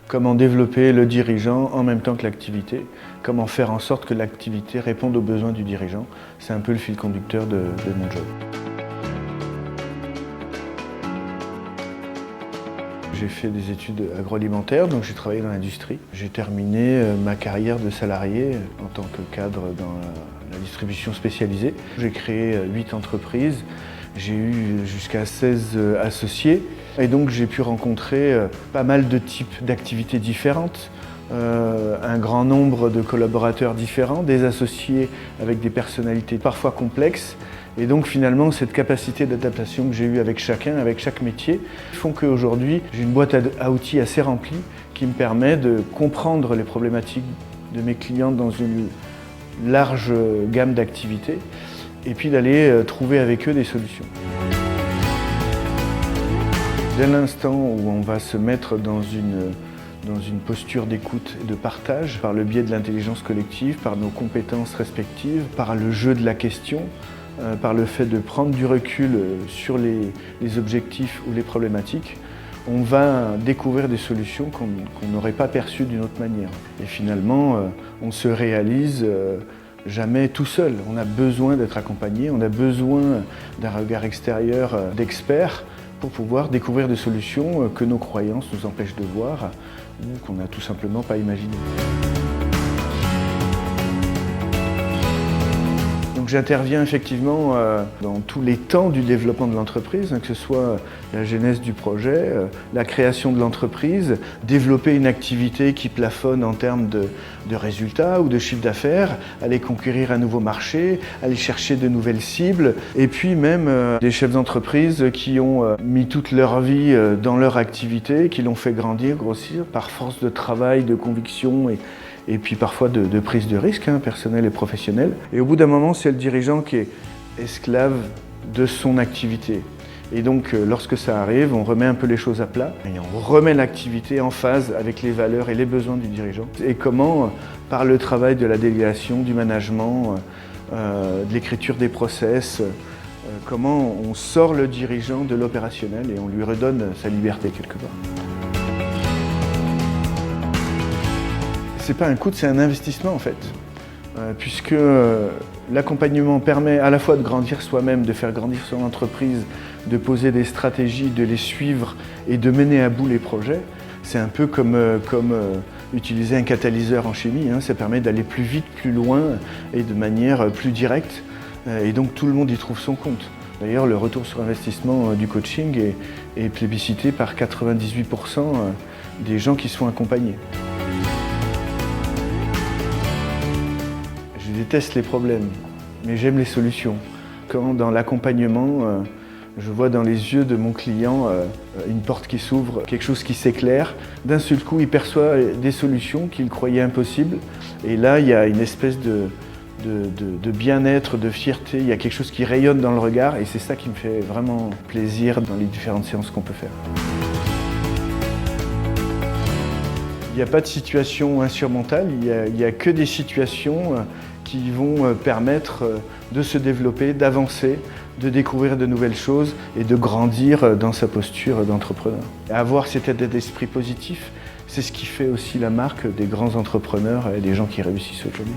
Comment développer le dirigeant en même temps que l'activité? Comment faire en sorte que l'activité réponde aux besoins du dirigeant? C'est un peu le fil conducteur de mon job. J'ai fait des études agroalimentaires, donc j'ai travaillé dans l'industrie. J'ai terminé ma carrière de salarié en tant que cadre dans la distribution spécialisée. J'ai créé 8 entreprises, j'ai eu jusqu'à 16 associés et donc j'ai pu rencontrer pas mal de types d'activités différentes. Un grand nombre de collaborateurs différents, des associés avec des personnalités parfois complexes. Et donc finalement, cette capacité d'adaptation que j'ai eue avec chacun, avec chaque métier, font qu'aujourd'hui, j'ai une boîte à outils assez remplie qui me permet de comprendre les problématiques de mes clients dans une large gamme d'activités et puis d'aller trouver avec eux des solutions. Dès l'instant où on va se mettre dans une posture d'écoute et de partage, par le biais de l'intelligence collective, par nos compétences respectives, par le jeu de la question, par le fait de prendre du recul sur les objectifs ou les problématiques, on va découvrir des solutions qu'on n'aurait pas perçues d'une autre manière. Et finalement, on se réalise jamais tout seul. On a besoin d'être accompagné, on a besoin d'un regard extérieur d'experts pour pouvoir découvrir des solutions que nos croyances nous empêchent de voir ou qu'on n'a tout simplement pas imaginées. J'interviens effectivement dans tous les temps du développement de l'entreprise, que ce soit la genèse du projet, la création de l'entreprise, développer une activité qui plafonne en termes de résultats ou de chiffre d'affaires, aller conquérir un nouveau marché, aller chercher de nouvelles cibles, et puis même des chefs d'entreprise qui ont mis toute leur vie dans leur activité, qui l'ont fait grandir, grossir, par force de travail, de conviction et puis parfois de prise de risque, personnelle et professionnelle. Et au bout d'un moment, c'est le dirigeant qui est esclave de son activité. Et donc, lorsque ça arrive, on remet un peu les choses à plat et on remet l'activité en phase avec les valeurs et les besoins du dirigeant. Et comment, par le travail de la délégation, du management, de l'écriture des process, comment on sort le dirigeant de l'opérationnel et on lui redonne sa liberté quelque part. C'est pas un coût, c'est un investissement en fait, puisque l'accompagnement permet à la fois de grandir soi-même, de faire grandir son entreprise, de poser des stratégies, de les suivre et de mener à bout les projets. C'est un peu comme utiliser un catalyseur en chimie, ça permet d'aller plus vite, plus loin et de manière plus directe, et donc tout le monde y trouve son compte. D'ailleurs, le retour sur investissement du coaching est plébiscité par 98% des gens qui sont accompagnés. Je déteste les problèmes, mais j'aime les solutions. Quand dans l'accompagnement, je vois dans les yeux de mon client une porte qui s'ouvre, quelque chose qui s'éclaire, d'un seul coup il perçoit des solutions qu'il croyait impossibles. Et là, il y a une espèce de bien-être, de fierté, il y a quelque chose qui rayonne dans le regard et c'est ça qui me fait vraiment plaisir dans les différentes séances qu'on peut faire. Il n'y a pas de situation insurmontable, il n'y a que des situations qui vont permettre de se développer, d'avancer, de découvrir de nouvelles choses et de grandir dans sa posture d'entrepreneur. Avoir cet état d'esprit positif, c'est ce qui fait aussi la marque des grands entrepreneurs et des gens qui réussissent aujourd'hui.